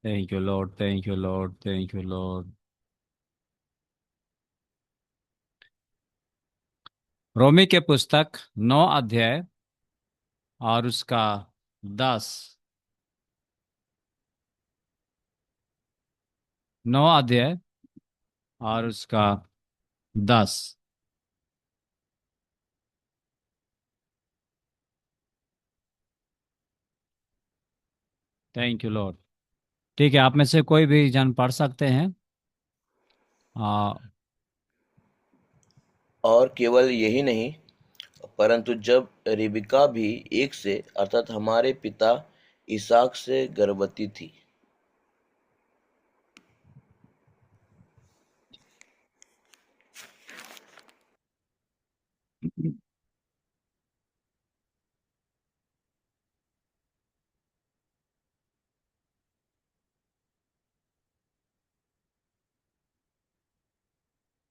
Thank you lord, thank you lord, thank you lord. रोमी के पुस्तक 9 अध्याय और उसका 10। 9 अध्याय और उसका 10। Thank you Lord. ठीक है, आप में से कोई भी जन पढ़ सकते हैं। आ, और केवल यही नहीं, परंतु जब रिबका भी एक से अर्थात हमारे पिता इसहाक से गर्भवती थी।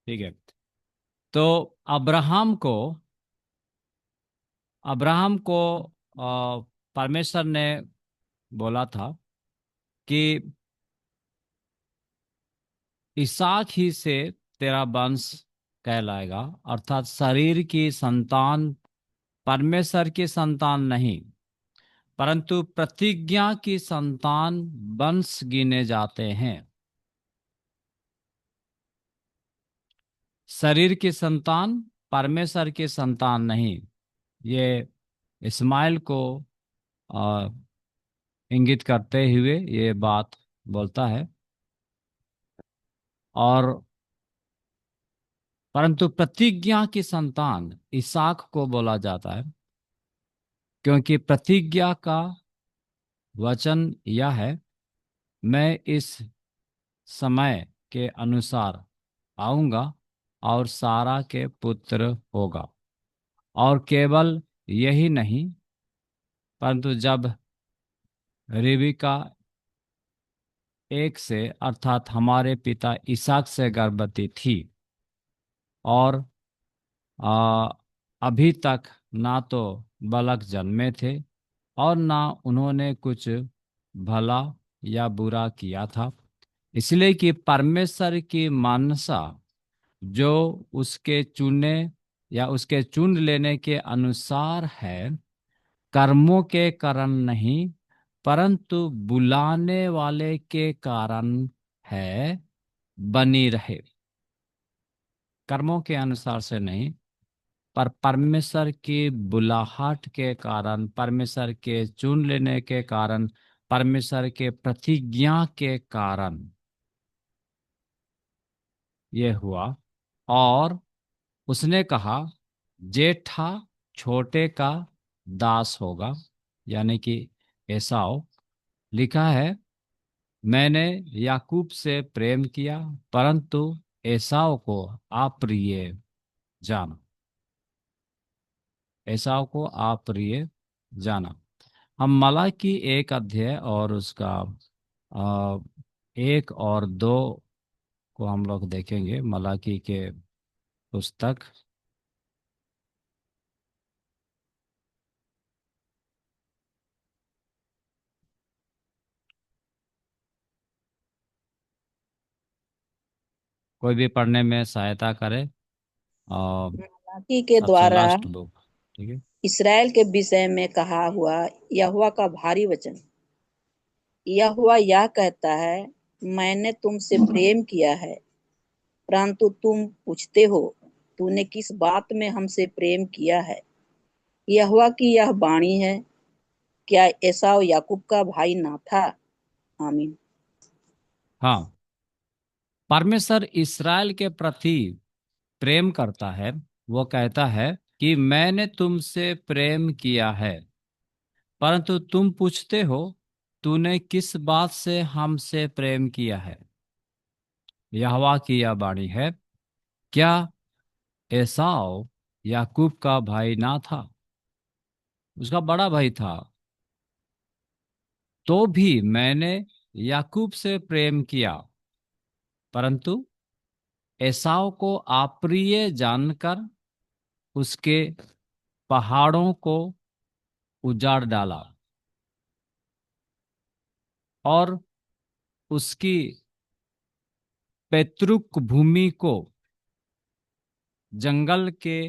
ठीक है। तो अब्राहम को अब्राहम को परमेश्वर ने बोला था कि इसहाक ही से तेरा वंश कहलाएगा, अर्थात शरीर की संतान, परमेश्वर की संतान नहीं, परंतु प्रतिज्ञा की संतान वंश गिने जाते हैं। शरीर की संतान, परमेश्वर की संतान नहीं। ये इस्माइल को आ, इंगित करते हुए ये बात बोलता है। और परंतु प्रतिज्ञा की संतान इसहाक को बोला जाता है, क्योंकि प्रतिज्ञा का वचन यह है, मैं इस समय के अनुसार आऊंगा और सारा के पुत्र होगा। और केवल यही नहीं, परंतु जब रिबिका एक से अर्थात हमारे पिता इसहाक से गर्भवती थी और आ, अभी तक ना तो बालक जन्मे थे और ना उन्होंने कुछ भला या बुरा किया था, इसलिए कि परमेश्वर की मानसा जो उसके चुने या उसके चुन लेने के अनुसार है, कर्मों के कारण नहीं, परंतु बुलाने वाले के कारण है, बनी रहे। कर्मों के अनुसार से नहीं, पर परमेश्वर की बुलाहट के कारण, परमेश्वर के चुन लेने के कारण, परमेश्वर के प्रतिज्ञा के कारण ये हुआ। और उसने कहा, जेठा छोटे का दास होगा, यानी कि एसाव। लिखा है, मैंने याकूब से प्रेम किया, परंतु एसाव को अप्रिय जाना। एसाव को अप्रिय जाना। हम मलाकी 1 अध्याय और उसका 1 और 2 को हम लोग देखेंगे। मलाकी के पुस्तक कोई भी पढ़ने में सहायता करे। और मलाकी के सबसे द्वारा लास्ट बुक। ठीक है। इसराइल के विषय में कहा हुआ यहोवा का भारी वचन। यहोवा यह कहता है, मैंने तुमसे प्रेम किया है, परंतु तुम पूछते हो, तूने किस बात में हमसे प्रेम किया है। यहोवा की यह वाणी है, क्या एसाव याकूब का भाई ना था। आमीन। हाँ, परमेश्वर इसराइल के प्रति प्रेम करता है। वो कहता है कि मैंने तुमसे प्रेम किया है, परंतु तुम पूछते हो, तूने किस बात से हमसे प्रेम किया है। यहोवा की यह वाणी है, क्या एसाव याकूब का भाई ना था? उसका बड़ा भाई था। तो भी मैंने याकूब से प्रेम किया, परंतु एसाव को अप्रिय जानकर उसके पहाड़ों को उजाड़ डाला। और उसकी पैतृक भूमि को जंगल के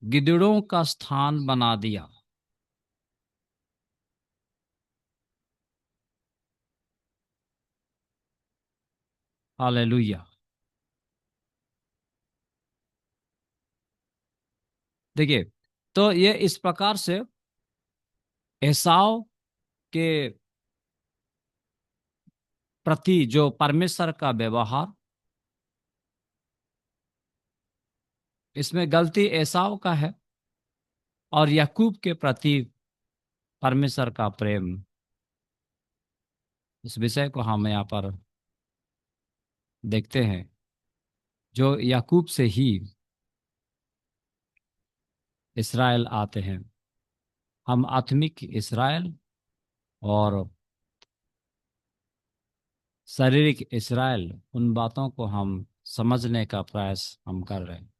गिद्धड़ों का स्थान बना दिया। हालेलुया। देखिए, तो ये इस प्रकार से एसाव के प्रति जो परमेश्वर का व्यवहार, इसमें गलती एसाव का है, और याकूब के प्रति परमेश्वर का प्रेम, इस विषय को हम यहाँ पर देखते हैं। जो याकूब से ही इस्राएल आते हैं। हम आत्मिक इस्राएल और शारीरिक इस्राएल, उन बातों को हम समझने का प्रयास हम कर रहे हैं।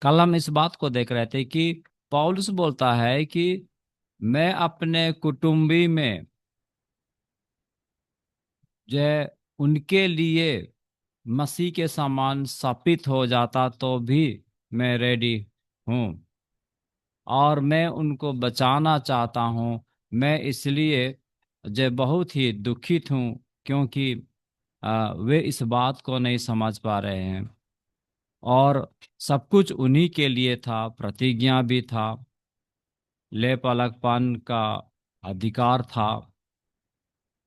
कल हम इस बात को देख रहे थे कि पौलुस बोलता है कि मैं अपने कुटुंबी में जो उनके लिए मसीह के समान स्थापित हो जाता तो भी मैं रेडी हूँ, और मैं उनको बचाना चाहता हूँ। मैं इसलिए जो बहुत ही दुखित हूँ, क्योंकि वे इस बात को नहीं समझ पा रहे हैं। और सब कुछ उन्हीं के लिए था, प्रतिज्ञा भी था, लेप अलगपन का अधिकार था,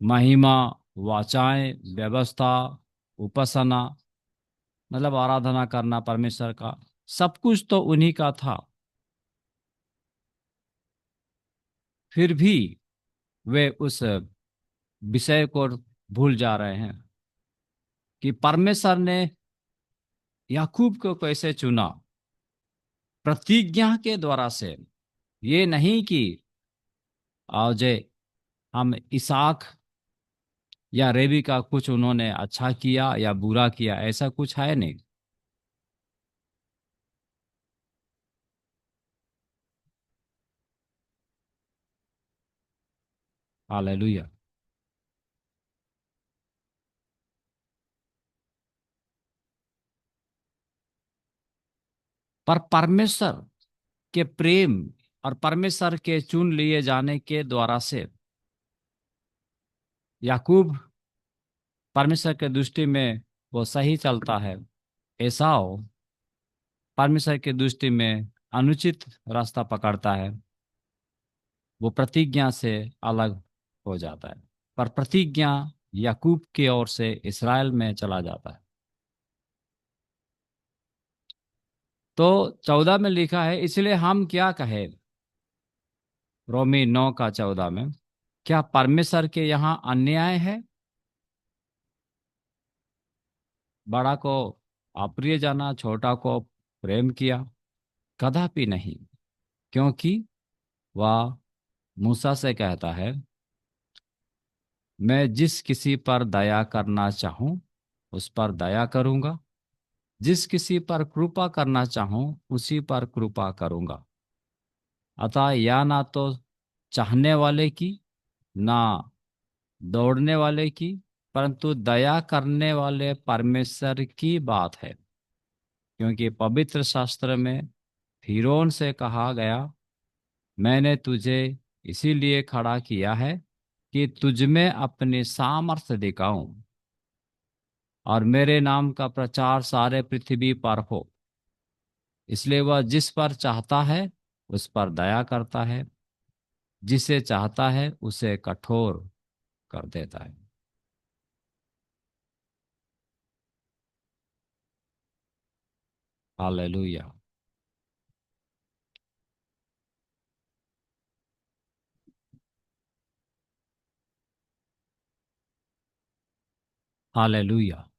महिमा, वाचाएं, व्यवस्था, उपासना, मतलब आराधना करना परमेश्वर का, सब कुछ तो उन्हीं का था। फिर भी वे उस विषय को भूल जा रहे हैं कि परमेश्वर ने याकूब को कैसे चुना, प्रतिज्ञा के द्वारा से। ये नहीं कि आज हम इसहाक या रेवी का कुछ उन्होंने अच्छा किया या बुरा किया, ऐसा कुछ है नहीं। हालेलुया। पर परमेश्वर के प्रेम और परमेश्वर के चुन लिए जाने के द्वारा से याकूब परमेश्वर के दृष्टि में वो सही चलता है। एसाव परमेश्वर की दृष्टि में अनुचित रास्ता पकड़ता है, वो प्रतिज्ञा से अलग हो जाता है। पर प्रतिज्ञा याकूब की ओर से इस्राएल में चला जाता है। तो 14 में लिखा है, इसलिए हम क्या कहें, रोमी 9 का 14 में, क्या परमेश्वर के यहाँ अन्याय है? बड़ा को अप्रिय जाना, छोटा को प्रेम किया? कदापि नहीं। क्योंकि वह मूसा से कहता है, मैं जिस किसी पर दया करना चाहूं उस पर दया करूंगा, जिस किसी पर कृपा करना चाहूं उसी पर कृपा करूंगा। अतः या ना तो चाहने वाले की, ना दौड़ने वाले की, परंतु दया करने वाले परमेश्वर की बात है। क्योंकि पवित्र शास्त्र में फिरौन से कहा गया, मैंने तुझे इसीलिए खड़ा किया है कि तुझ में अपनी सामर्थ्य दिखाऊं और मेरे नाम का प्रचार सारे पृथ्वी पर हो। इसलिए वह जिस पर चाहता है उस पर दया करता है, जिसे चाहता है उसे कठोर कर देता है। हालेलुया। हालेलुया।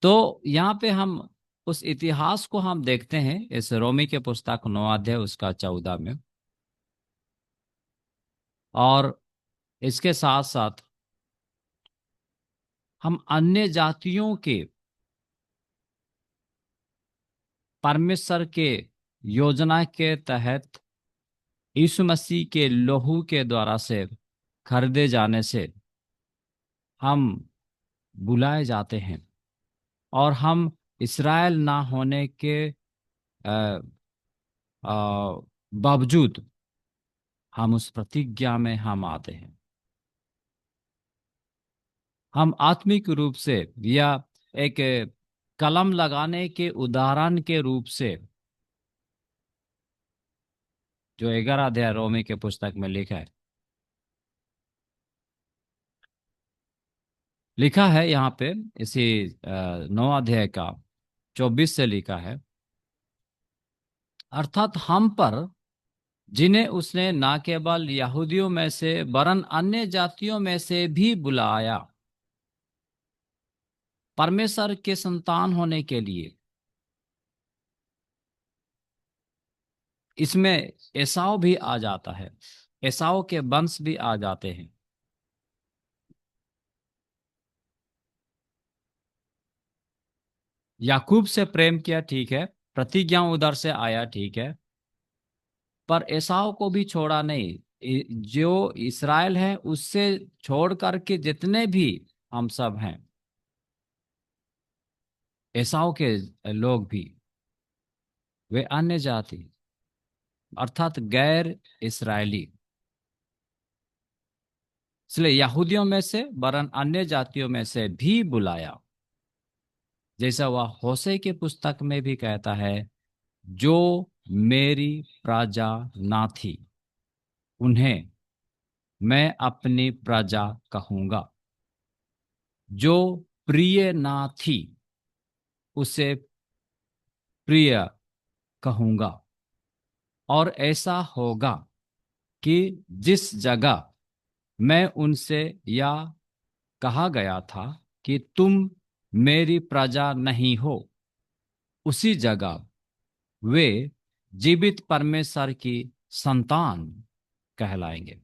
तो यहाँ पे हम उस इतिहास को हम देखते हैं इस रोमी के पुस्तक 9 अध्याय उसका 14 में। और इसके साथ साथ हम अन्य जातियों के परमेश्वर के योजना के तहत यीशु मसीह के लहू के द्वारा से खरीदे जाने से हम बुलाए जाते हैं, और हम इस्राएल ना होने के अ, बावजूद हम उस प्रतिज्ञा में हम आते हैं। हम आत्मिक रूप से या एक कलम लगाने के उदाहरण के रूप से, जो 11 अध्याय रोमी के पुस्तक में लिखा है यहाँ पे, इसी 9 अध्याय का 24 से लिखा है, अर्थात हम पर जिन्हें उसने ना केवल यहूदियों में से वरन अन्य जातियों में से भी बुलाया, परमेश्वर के संतान होने के लिए। इसमें एसाव भी आ जाता है, एसाव के वंश भी आ जाते हैं। याकूब से प्रेम किया, ठीक है, प्रतिज्ञा उधर से आया, ठीक है, पर एसाव को भी छोड़ा नहीं। जो इस्राएल है उससे छोड़ करके जितने भी हम सब हैं, एसाव के लोग भी, वे अन्य जाति अर्थात गैर इस्राएली, इसलिए यहूदियों में से वरन अन्य जातियों में से भी बुलाया। जैसा वह होशे की पुस्तक में भी कहता है, जो मेरी प्रजा ना थी उन्हें मैं अपनी प्रजा कहूंगा, जो प्रिय ना थी उसे प्रिय कहूंगा। और ऐसा होगा कि जिस जगह मैं उनसे यह कहा गया था कि तुम मेरी प्रजा नहीं हो, उसी जगह वे जीवित परमेश्वर की संतान कहलाएंगे।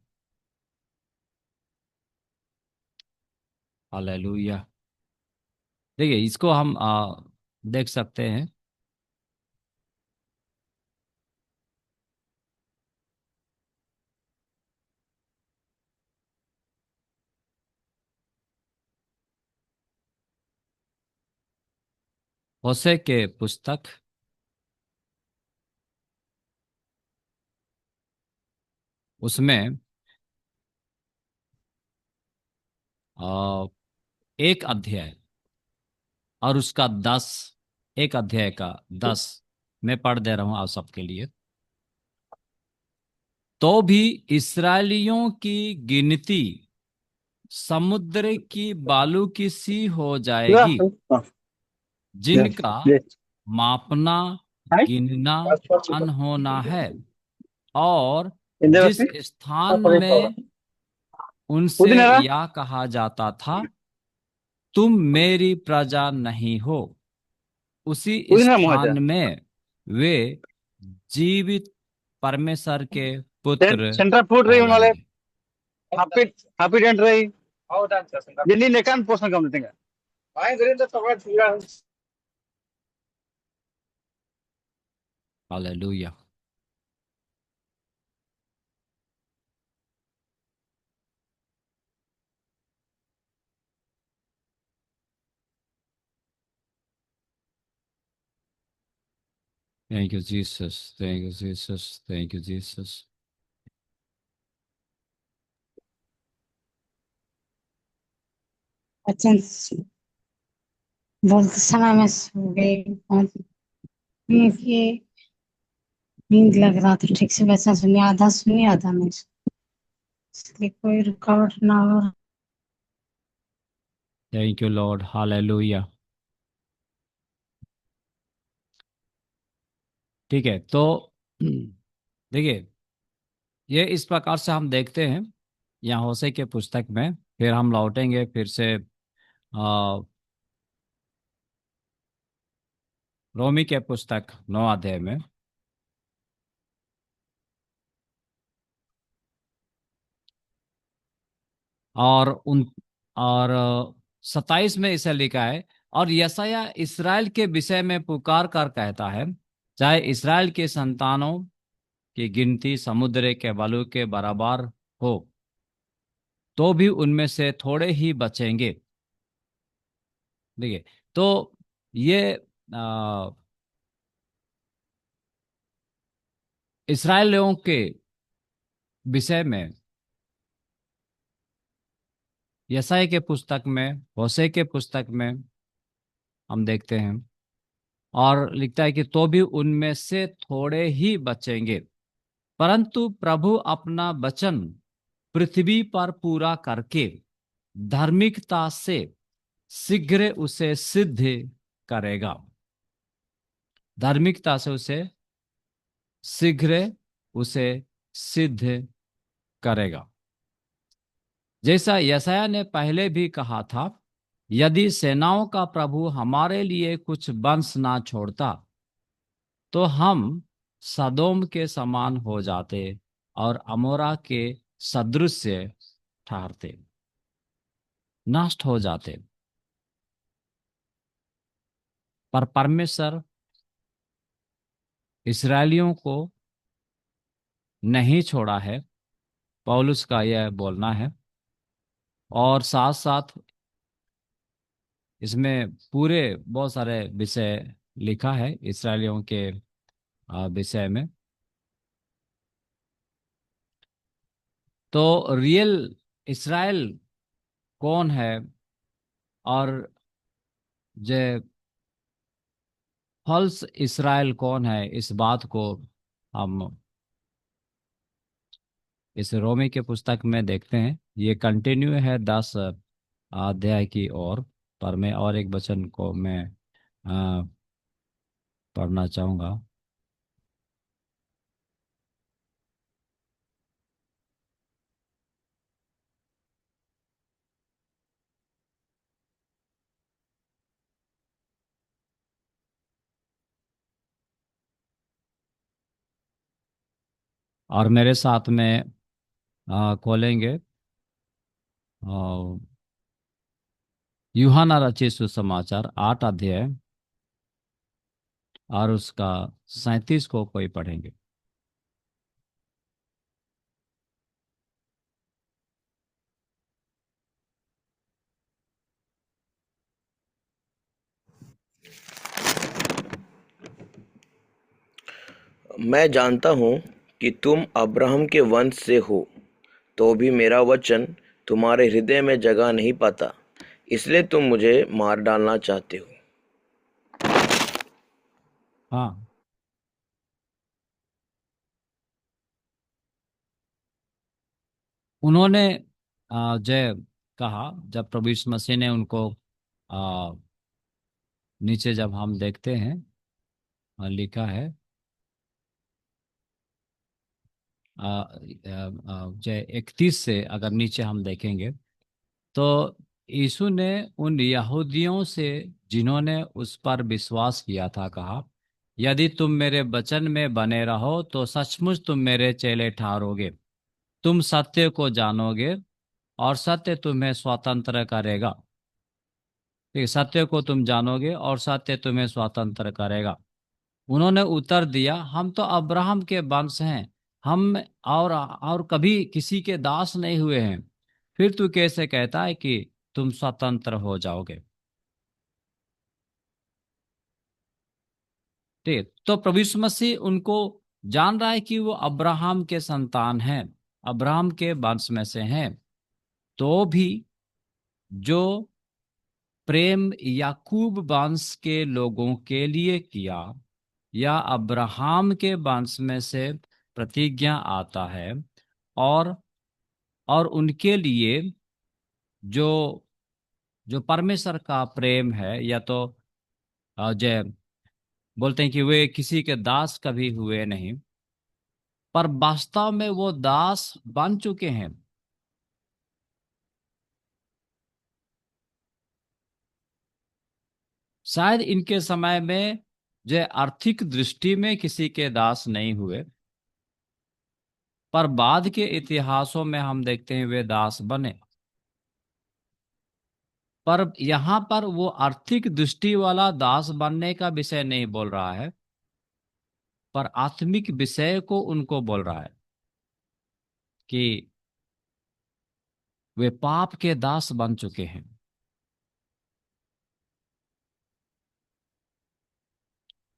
हालेलुया। देखिए, इसको हम देख सकते हैं। होशे के पुस्तक उसमें आ, एक अध्याय और उसका 10, एक अध्याय का 10 मैं पढ़ दे रहा हूं आप सबके लिए। तो भी इस्राएलियों की गिनती समुद्र की बालू की सी हो जाएगी, जिनका मापना गिनना अनहोना है। और जिस स्थान में उनसे यह कहा जाता था, तुम मेरी प्रजा नहीं हो, उसी स्थान में वे जीवित परमेश्वर के पुत्र कहलाएंगे। Hallelujah. Thank you, Jesus. Thank you, Jesus. Thank you, Jesus. वचन बोलते समय में सो गई, क्योंकि नींद लग रहा था। ठीक से वचन सुनी, आधा नहीं सुनी, इसलिए कोई रुकावट ना हो। Thank you, Lord. Hallelujah. ठीक है, तो देखिए, ये इस प्रकार से हम देखते हैं यहाँ होशे के पुस्तक में। फिर हम लौटेंगे फिर से रोमी के पुस्तक 9 अध्याय में। और उन और 27 में इसे लिखा है, और यशाया इसराइल के विषय में पुकार कर कहता है, चाहे इसराइल के संतानों की गिनती समुद्र के बालू के बराबर हो, तो भी उनमें से थोड़े ही बचेंगे। देखिए, तो ये इस्राएलियों के विषय में यशायाह के पुस्तक में, होशे के पुस्तक में हम देखते हैं, और लिखता है कि तो भी उनमें से थोड़े ही बचेंगे, परंतु प्रभु अपना वचन पृथ्वी पर पूरा करके धार्मिकता से शीघ्र उसे सिद्ध करेगा। धार्मिकता से उसे शीघ्र उसे सिद्ध करेगा। जैसा यशायाह ने पहले भी कहा था, यदि सेनाओं का प्रभु हमारे लिए कुछ वंश ना छोड़ता तो हम सदोम के समान हो जाते और अमोरा के सदृश ठहरते, नष्ट हो जाते। पर परमेश्वर इस्राएलियों को नहीं छोड़ा है, पौलुस का यह बोलना है। और साथ साथ इसमें पूरे बहुत सारे विषय लिखा है इस्राएलियों के विषय में। तो रियल इसराइल कौन है और जे फॉल्स इसराइल कौन है, इस बात को हम इस रोमी के पुस्तक में देखते हैं। ये कंटिन्यू है 10 अध्याय की ओर, पर मैं और एक वचन को मैं आ, पढ़ना चाहूँगा। और मेरे साथ में खोलेंगे यूहन्ना रचित सुसमाचार 8 अध्याय और उसका 37 को कोई पढ़ेंगे। मैं जानता हूँ कि तुम अब्राहम के वंश से हो, तो भी मेरा वचन तुम्हारे हृदय में जगह नहीं पाता, इसलिए तुम मुझे मार डालना चाहते हो। हाँ, उन्होंने जय कहा जब प्रभु यीशु मसीह ने उनको आ, नीचे जब हम देखते हैं लिखा है जय 31 से अगर नीचे हम देखेंगे, तो यीशु ने उन यहूदियों से जिन्होंने उस पर विश्वास किया था कहा, यदि तुम मेरे वचन में बने रहो तो सचमुच तुम मेरे चेले ठहरोगे, तुम सत्य को जानोगे और सत्य तुम्हें स्वतंत्र करेगा। ठीक है, सत्य को तुम जानोगे और सत्य तुम्हें स्वतंत्र करेगा। उन्होंने उत्तर दिया, हम तो अब्राहम के वंश हैं, हम और कभी किसी के दास नहीं हुए हैं, फिर तू कैसे कहता है कि तुम स्वतंत्र हो जाओगे। ठीक है, तो प्रभु यीशु मसीह उनको जान रहा है कि वो अब्राहम के संतान हैं, अब्राहम के वंश में से हैं, तो भी जो प्रेम याकूब वंश के लोगों के लिए किया या अब्राहम के वंश में से प्रतिज्ञा आता है, और उनके लिए जो जो परमेश्वर का प्रेम है, या तो जय बोलते हैं कि वे किसी के दास कभी हुए नहीं, पर वास्तव में वो दास बन चुके हैं। शायद इनके समय में जो आर्थिक दृष्टि में किसी के दास नहीं हुए, पर बाद के इतिहासों में हम देखते हैं वे दास बने। पर यहाँ पर वो आर्थिक दृष्टि वाला दास बनने का विषय नहीं बोल रहा है, पर आत्मिक विषय को उनको बोल रहा है कि वे पाप के दास बन चुके हैं।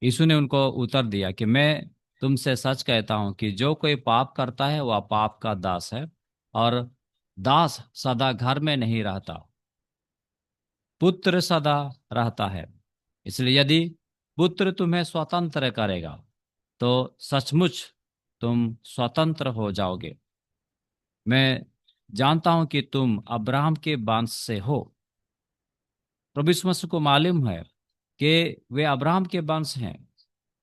यीशु ने उनको उत्तर दिया कि मैं तुमसे सच कहता हूं कि जो कोई पाप करता है वह पाप का दास है, और दास सदा घर में नहीं रहता, पुत्र सदा रहता है। इसलिए यदि पुत्र तुम्हें स्वतंत्र करेगा तो सचमुच तुम स्वतंत्र हो जाओगे। मैं जानता हूं कि तुम अब्राहम के वंश से हो। प्रभु यीशु मसीह को मालूम है कि वे अब्राहम के वंश हैं,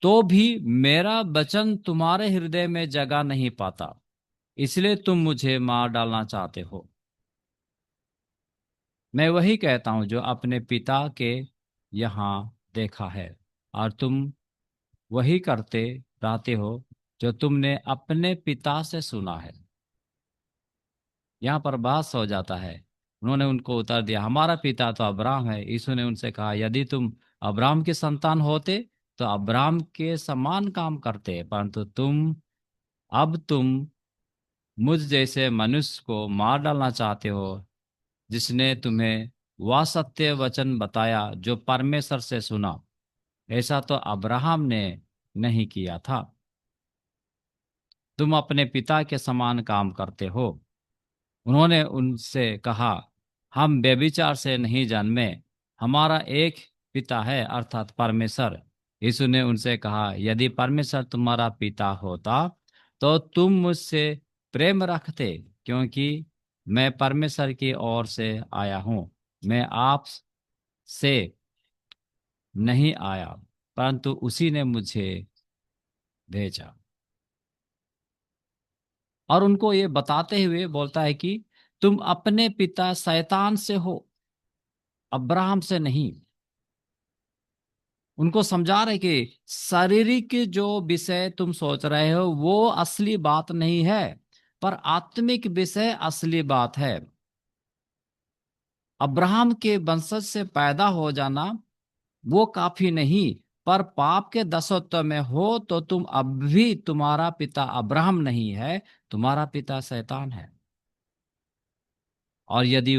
तो भी मेरा वचन तुम्हारे हृदय में जगह नहीं पाता, इसलिए तुम मुझे मार डालना चाहते हो। मैं वही कहता हूं जो अपने पिता के यहाँ देखा है, और तुम वही करते रहते हो जो तुमने अपने पिता से सुना है। यहाँ पर बहस हो जाता है। उन्होंने उनको उत्तर दिया, हमारा पिता तो अब्राहम है। यीशु ने उनसे कहा, यदि तुम अब्राहम के संतान होते तो अब्राहम के समान काम करते, परंतु तुम मुझ जैसे मनुष्य को मार डालना चाहते हो, जिसने तुम्हें वह सत्य वचन बताया जो परमेश्वर से सुना। ऐसा तो अब्राहम ने नहीं किया था। तुम अपने पिता के समान काम करते हो। उन्होंने उनसे कहा, हम व्यभिचार से नहीं जन्मे, हमारा एक पिता है अर्थात परमेश्वर। यीशु ने उनसे कहा, यदि परमेश्वर तुम्हारा पिता होता तो तुम मुझसे प्रेम रखते, क्योंकि मैं परमेश्वर की ओर से आया हूँ। मैं आप से नहीं आया, परंतु उसी ने मुझे भेजा। और उनको ये बताते हुए बोलता है कि तुम अपने पिता शैतान से हो, अब्राहम से नहीं। उनको समझा रहे कि शारीरिक जो विषय तुम सोच रहे हो वो असली बात नहीं है, पर आत्मिक विषय असली बात है। अब्राहम के वंशज से पैदा हो जाना वो काफी नहीं, पर पाप के दासत्व में हो तो तुम अब भी, तुम्हारा पिता अब्राहम नहीं है, तुम्हारा पिता शैतान है। और यदि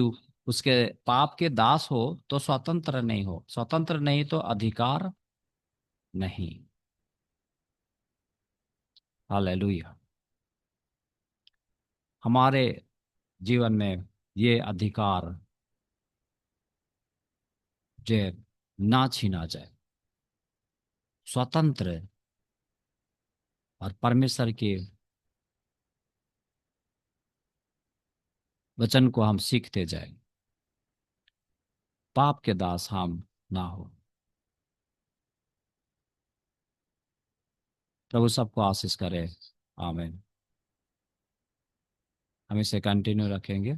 उसके पाप के दास हो तो स्वतंत्र नहीं हो, स्वतंत्र नहीं तो अधिकार नहीं। हालेलुया। हमारे जीवन में ये अधिकार जे ना छीना जाए, स्वतंत्र और परमेश्वर के वचन को हम सीखते जाए, पाप के दास हम ना हो। प्रभु सबको आशीष करे। आमीन। हम इसे कंटिन्यू रखेंगे।